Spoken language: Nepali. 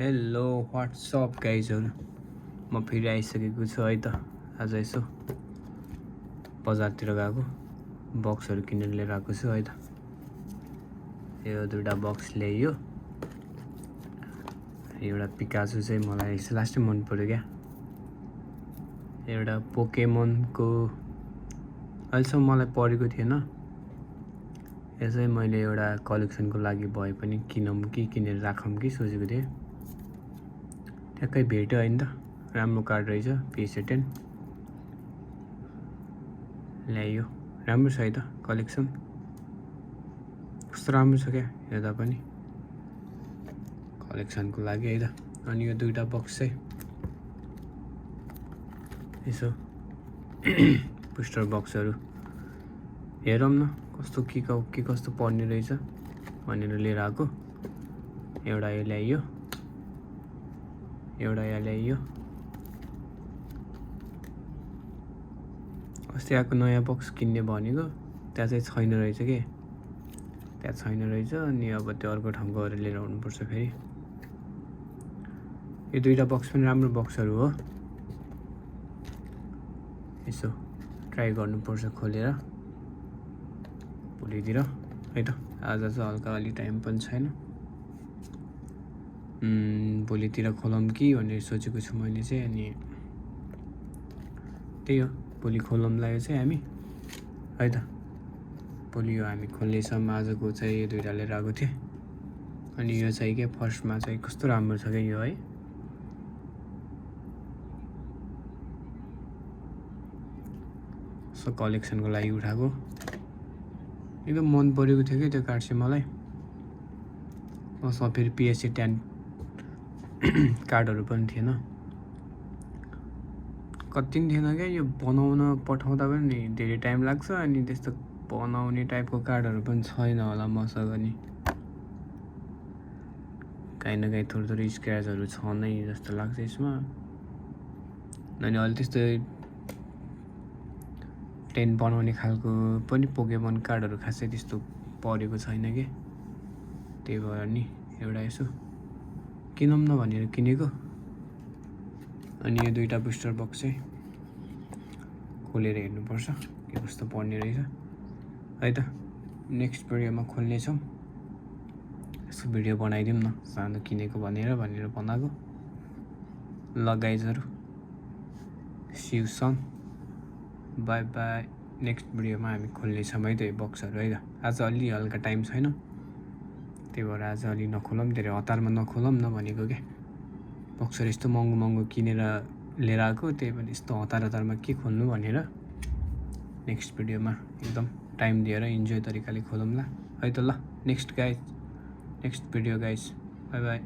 हेलो व्हाट्सअप गाइजहरू म फेरि आइसकेको छु है त। आज यसो बजारतिर गएको बक्सहरू किनेर लिएर आएको छु है त। यो दुईटा बक्स ल्याइयो। एउटा पिकाचु चाहिँ मलाई लास्टै मन पर्यो क्या। एउटा पोकेमोनको अहिलेसम्म मलाई परेको थिएन। यो चाहिँ मैले एउटा कलेक्सनको लागि भए पनि किनौँ कि किनेर राखौँ कि सोचेको थिएँ। ट्याक्कै भेट्यो होइन त, राम्रो कार्ड रहेछ PS10 ल्याइयो। राम्रो छ है त कलेक्सन, कस्तो राम्रो छ क्या हेर्दा पनि कलेक्सनको लागि है त। अनि यो दुईटा बक्स चाहिँ यसो बुस्टर बक्सहरू हेरौँ न कस्तो के कस्तो पर्ने रहेछ भनेर लिएर आएको। एउटा यो ल्याइयो, एउटा यहाँ ल्याइयो। अस्ति आएको नयाँ बक्स किन्ने भनेको त्यहाँ चाहिँ छैन रहेछ कि, त्यहाँ छैन रहेछ। अनि अब त्यो अर्को ठाउँ गएर लिएर आउनुपर्छ फेरि। यो दुईटा बक्स पनि राम्रो बक्सहरू हो, यसो ट्राई गर्नुपर्छ खोलेर भोलितिर है त। आज चाहिँ हल्का अलि टाइम पनि छैन, भोलितिर खोलौँ कि भनेर सोचेको छु मैले चाहिँ। अनि त्यही हो, भोलि खोलौँला यो चाहिँ हामी है त। भोलि यो हामी खोल्नेछौँ। आजको चाहिँ यो दुईवटा लिएर आएको थिएँ। अनि यो चाहिँ के फर्स्टमा चाहिँ कस्तो राम्रो छ क्या यो है। सो कलेक्सनको लागि उठाएको, एकदम मन परेको थियो कि त्यो कार्ड चाहिँ मलाई। मसँग फेरि PS10 कार्डहरू पनि थिएन, कति पनि थिएन क्या। यो बनाउन पठाउँदा पनि धेरै टाइम लाग्छ। अनि त्यस्तो बनाउने टाइपको कार्डहरू पनि छैन होला मसँग। नि काहीँ न काहीँ थोरै स्क्रैचहरू छ नै जस्तो लाग्छ यसमा। अनि अहिले त्यस्तो 10 बनाउने खालको पनि पोकेमोन कार्डहरू खासै त्यस्तो परेको छैन कि। त्यही भएर नि एउटा यसो किनौँ न भनेर किनेको। अनि यो दुईटा बुस्टर बक्स चाहिँ खोलेर हेर्नुपर्छ के कस्तो पर्ने रहेछ है त। नेक्स्ट भिडियोमा खोल्नेछौँ। यसो भिडियो बनाइदिउँ न सानो किनेको भनेर बनाएको। ल गाइजहरू, see you soon, bye bye. Next भिडियोमा हामी खोल्नेछौँ है त यो बक्सहरू है त। आज अलि हल्का टाइम छैन, त्यही भएर आज अलि नखोलौँ, धेरै हतारमा नखोलौँ न भनेको क्या। बक्सहरू यस्तो महँगो किनेर लिएर आएको, त्यही पनि यस्तो हतारमा के खोल्नु भनेर नेक्स्ट भिडियोमा एकदम टाइम दिएर इन्जोय तरिकाले खोलौँला है त। ल next video guys, by by.